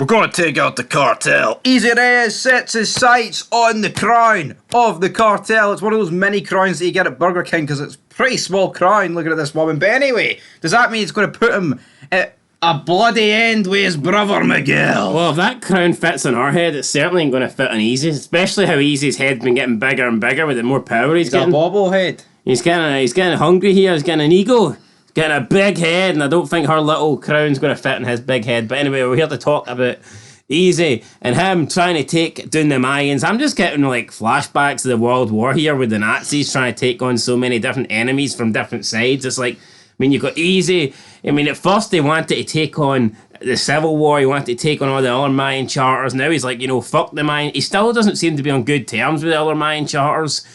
We're going to take out the cartel. Easy Reyes sets his sights on the crown of the cartel. It's one of those mini crowns that you get at Burger King because it's a pretty small crown looking at this woman. But anyway, does that mean it's going to put him at a bloody end with his brother Miguel? Well, if that crown fits on our head, it's certainly ain't going to fit on Easy's. Especially how Easy's head's been getting bigger and bigger with the more power he's getting. He's got a bobblehead. He's getting hungry here. He's getting an ego. Getting a big head, and I don't think her little crown's going to fit in his big head. But anyway, we're here to talk about Easy and him trying to take down the Mayans. I'm just getting like flashbacks of the World War here with the Nazis trying to take on so many different enemies from different sides. It's like, I mean, you've got Easy. I mean, at first they wanted to take on the Civil War. He wanted to take on all the other Mayan charters. Now he's like, fuck the Mayan. He still doesn't seem to be on good terms with the other Mayan charters.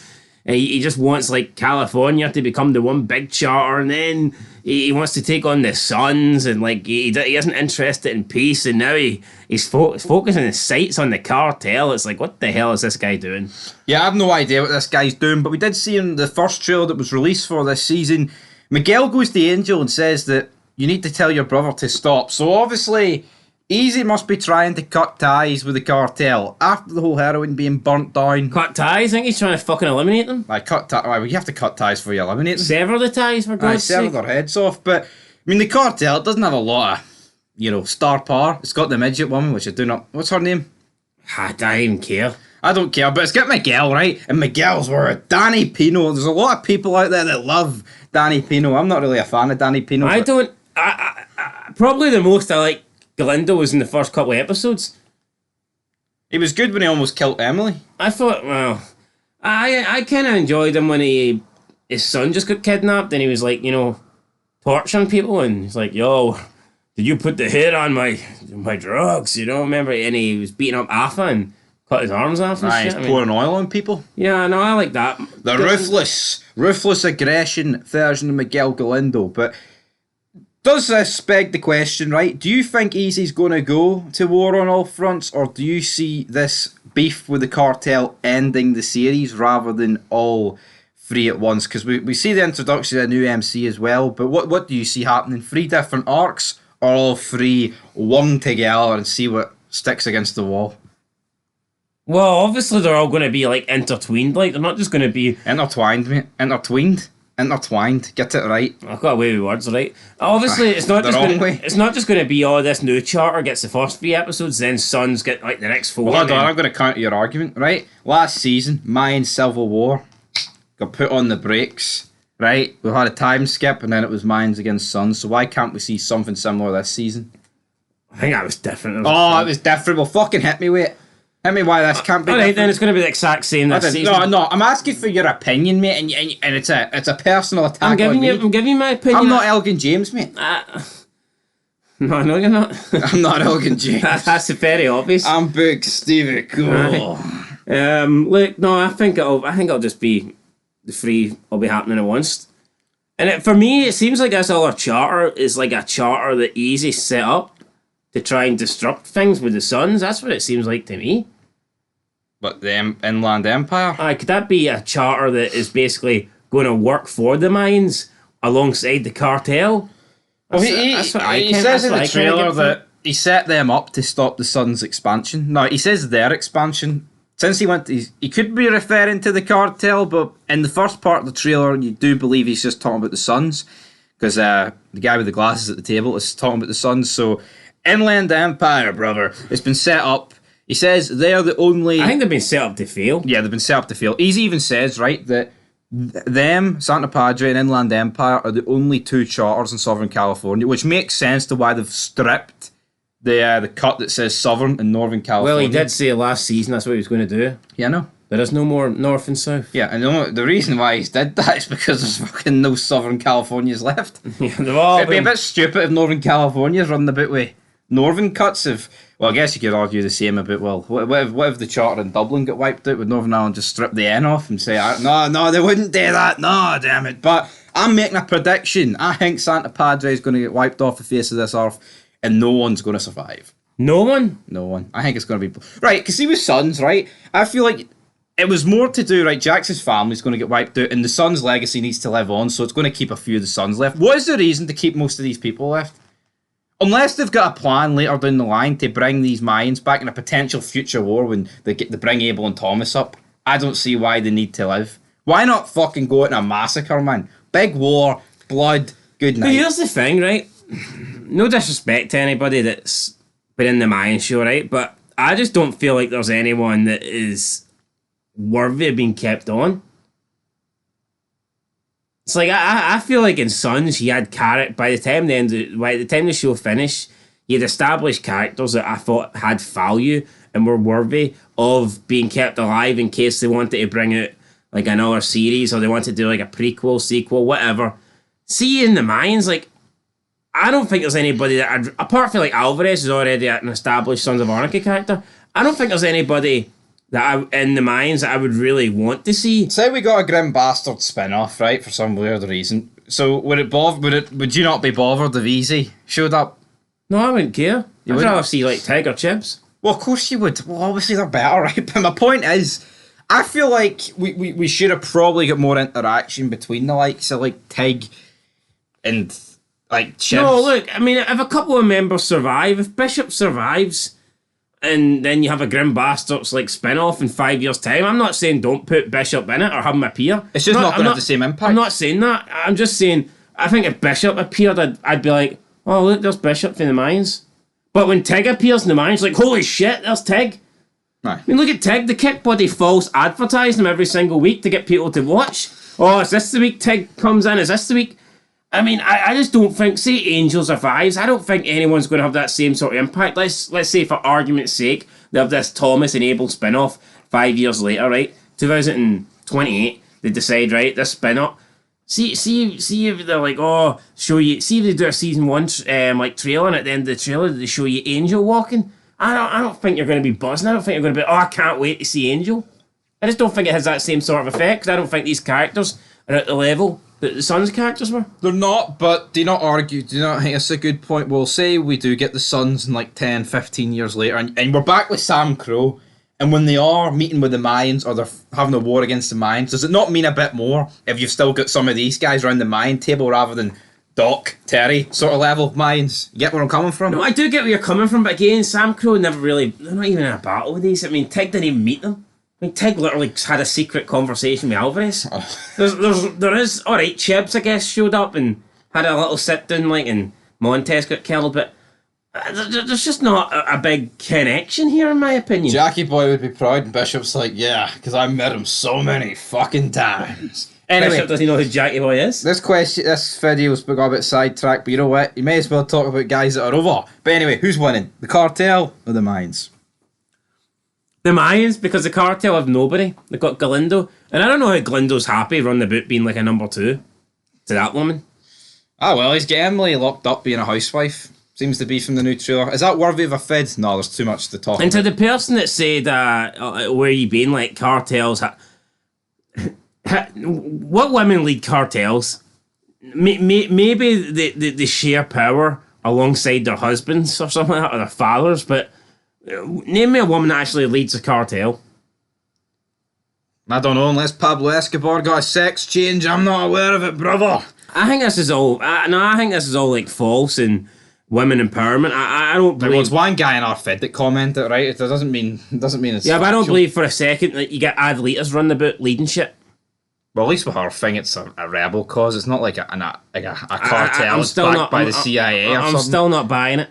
He just wants like California to become the one big charter, and then he wants to take on the Suns, and like he isn't interested in peace, and now he's focusing his sights on the cartel. It's like, what the hell is this guy doing? Yeah, I have no idea what this guy's doing, but we did see in the first trailer that was released for this season, Miguel goes to Angel and says that you need to tell your brother to stop. So obviously, Easy must be trying to cut ties with the cartel after the whole heroin being burnt down. Cut ties? I think he's trying to fucking eliminate them. Well, you have to cut ties before you eliminate them. Sever the ties, for God's sake. Sever their heads off. But, I mean, the cartel doesn't have a lot of, star power. It's got the midget woman, which I do not... What's her name? I don't even care. I don't care, but it's got Miguel, right? And Miguel's word. Danny Pino. There's a lot of people out there that love Danny Pino. I'm not really a fan of Danny Pino. Probably the most I like Galindo was in the first couple of episodes. He was good when he almost killed Emily. I thought, well, I kind of enjoyed him when his son just got kidnapped and he was like, torturing people, and he's like, yo, did you put the hit on my drugs? Remember? And he was beating up Alpha and cut his arms off and shit. He's pouring oil on people. Yeah, no, I like that. The ruthless aggression version of Miguel Galindo, but... Does this beg the question, right? Do you think Easy's going to go to war on all fronts, or do you see this beef with the cartel ending the series rather than all three at once? Because we see the introduction of a new MC as well, but what do you see happening? 3 different arcs, or all 3 one together and see what sticks against the wall? Well, obviously they're all going to be like intertwined, like they're not just going to be... Intertwined, mate. Intertwined, get it right. I've got away with words, right? Obviously, it's not just going to be this new charter gets the first 3 episodes, then Suns get like the next 4. Well, hold on, I'm going to counter your argument, right? Last season, Mayan Civil War got put on the brakes, right? We had a time skip, and then it was Mayans against Suns. So why can't we see something similar this season? I think that was different. It was different. Well, fucking hit me with it. Tell me why this can't be different. Then it's going to be the exact same this season. No, I'm asking for your opinion, mate, and it's a personal attack I'm giving you my opinion. I'm not Elgin James, mate. No, you're not. I'm not Elgin James. That's very obvious. I'm Big Stevie Cool. Right. Look, no, I think it'll just be the 3 will be happening at once. And for me, it seems like this other charter is like a charter that Easy set up to try and disrupt things with the Suns. That's what it seems like to me. But the Inland Empire? Could that be a charter that is basically going to work for the Mayans alongside the cartel? Well, he says in the trailer that he set them up to stop the Suns' expansion. No, he says their expansion. Since he could be referring to the cartel, but in the first part of the trailer, you do believe he's just talking about the Suns, because the guy with the glasses at the table is talking about the Suns. So, Inland Empire, brother, it's been set up. He says they're the only... I think they've been set up to fail. Yeah, they've been set up to fail. Easy even says, right, that them, Santa Padre and Inland Empire, are the only 2 charters in Southern California, which makes sense to why they've stripped the cut that says Southern and Northern California. Well, he did say last season that's what he was going to do. Yeah, I know. There is no more North and South. Yeah, and the reason why he's did that is because there's fucking no Southern Californias left. Yeah, it'd be a bit stupid if Northern California's running a bit with Northern cuts of... Well, I guess you could argue the same about, well, what if the charter in Dublin got wiped out? Would Northern Ireland just strip the N off and say, no, they wouldn't do that, no, damn it. But I'm making a prediction. I think Santa Padre is going to get wiped off the face of this earth and no one's going to survive. No one? No one. I think it's going to be... Right, because he was Sons, right? I feel like it was more to do, right, Jax's family's going to get wiped out and the Sons' legacy needs to live on, so it's going to keep a few of the Sons left. What is the reason to keep most of these people left? Unless they've got a plan later down the line to bring these Mayans back in a potential future war when they bring Abel and Thomas up, I don't see why they need to live. Why not fucking go in a massacre, man? Big war, blood, good night. But here's the thing, right? No disrespect to anybody that's been in the Mayan show, right? But I just don't feel like there's anyone that is worthy of being kept on. It's like I feel like in Sons he had character by the time the show finished, he had established characters that I thought had value and were worthy of being kept alive in case they wanted to bring out like another series or they wanted to do like a prequel, sequel, whatever. See in the Mayans, like I don't think there's anybody that apart from like Alvarez is already an established Sons of Anarchy character. I don't think there's anybody that in the Mayans that I would really want to see. Say we got a Grim Bastard spin-off, right, for some weird reason. So would you not be bothered if Easy showed up? No, I wouldn't care. I'd rather see like Tiger Chips. Well, of course you would. Well, obviously they're better, right? But my point is, I feel like we should have probably got more interaction between the likes of like Tig and like Chips. No, look, I mean, if a couple of members survive, if Bishop survives, and then you have a Grim Bastards like spin-off in 5 years' time, I'm not saying don't put Bishop in it or have him appear. It's just not going to have the same impact. I'm not saying that. I'm just saying, I think if Bishop appeared, I'd be like, oh, look, there's Bishop from the Mines. But when Tig appears in the Mines, like, holy shit, there's Tig. Right. I mean, look at Tig. The kick bloody false advertising him every single week to get people to watch. Oh, is this the week Tig comes in? Is this the week? I mean, I just don't think, say Angel survives, I don't think anyone's going to have that same sort of impact. Let's say, for argument's sake, they have this Thomas and Abel spin-off 5 years later, right? 2028, they decide, right, this spin-off. See if they're like, oh, show you, see if they do a season 1 like trailer, and at the end of the trailer, they show you Angel walking. I don't think you're going to be buzzing. I don't think you're going to be, oh, I can't wait to see Angel. I just don't think it has that same sort of effect, because I don't think these characters are at the level that the Sons characters were. They're not, but do not argue. Do not think it's a good point. We'll say we do get the Sons in like 10, 15 years later, and we're back with Sam Crow, and when they are meeting with the Mayans or they're having a war against the Mayans, does it not mean a bit more if you've still got some of these guys around the Mayan table rather than Doc, Terry sort of level Mayans? You get where I'm coming from? No, I do get where you're coming from, but again, Sam Crow never really, they're not even in a battle with these. I mean, Tig didn't even meet them. I mean, Tig literally had a secret conversation with Alvarez. There is, alright, Chibs, I guess, showed up and had a little sit-down, like, and Montez got killed, but there's just not a big connection here, in my opinion. Jackie Boy would be proud, and Bishop's like, yeah, because I met him so many fucking times. Anyway, Bishop doesn't know who Jackie Boy is. This video's got a bit sidetracked, but you know what? You may as well talk about guys that are over. But anyway, who's winning? The Cartel or the Mayans? The Mayans, because the Cartel have nobody. They've got Galindo. And I don't know how Galindo's happy running about being like a number 2 to that woman. Ah, well, he's getting Emily locked up being a housewife. Seems to be from the new trailer. Is that worthy of a fid? No, there's too much to talk and about. To the person that said, where you been, like, cartels... what women lead cartels? Maybe they share power alongside their husbands or something like that, or their fathers, but... Name me a woman that actually leads a cartel. I don't know, unless Pablo Escobar got a sex change. I'm not aware of it, brother. I think this is all... I think this is all, like, false and women empowerment. I don't believe... There was one guy in our feed that commented, right? It doesn't mean it's... Yeah, but I don't believe for a second that you get athletes running about leading shit. Well, at least with her thing, it's a rebel cause. It's not like a cartel backed by the CIA or something. I'm still not buying it.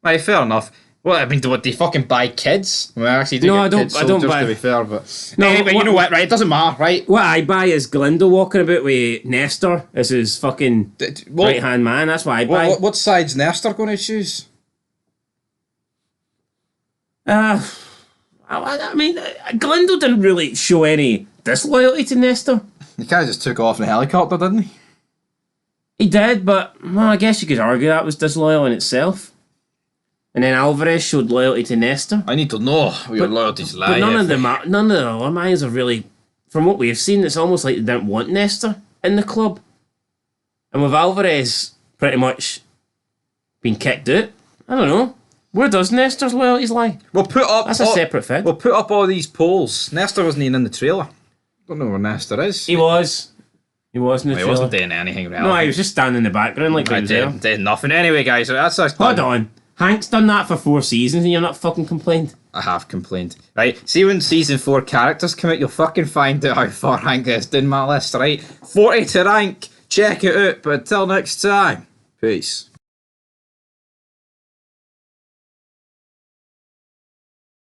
Right, fair enough. Well, I mean, do they fucking buy kids? Well, I actually do. No, get I don't. kids I don't soldiers, buy. To be fair, but no, anyway, you know what? Right, it doesn't matter, right? What I buy is Galindo walking about with Nestor as his fucking right hand man. That's what I buy. What side's Nestor going to choose? I mean, Galindo didn't really show any disloyalty to Nestor. He kind of just took off in a helicopter, didn't he? He did, but well, I guess you could argue that was disloyal in itself. And then Alvarez showed loyalty to Nestor. I need to know where your loyalties lie. But none of the other Mayans are really, from what we've seen, it's almost like they didn't want Nestor in the club. And with Alvarez pretty much being kicked out, I don't know. Where does Nestor's loyalties lie? That's a separate thing. We'll put up all these polls. Nestor wasn't even in the trailer. Don't know where Nestor is. He was. He wasn't the He trailer. wasn't doing anything relevant. No, he was just standing in the background like he was there. Did nothing. Anyway, guys, that's us. Hold on. Hank's done that for 4 seasons and you're not fucking complained? I have complained. Right, see when season 4 characters come out, you'll fucking find out how far Hank is down my list, right? 40 to rank. Check it out. But until next time, peace.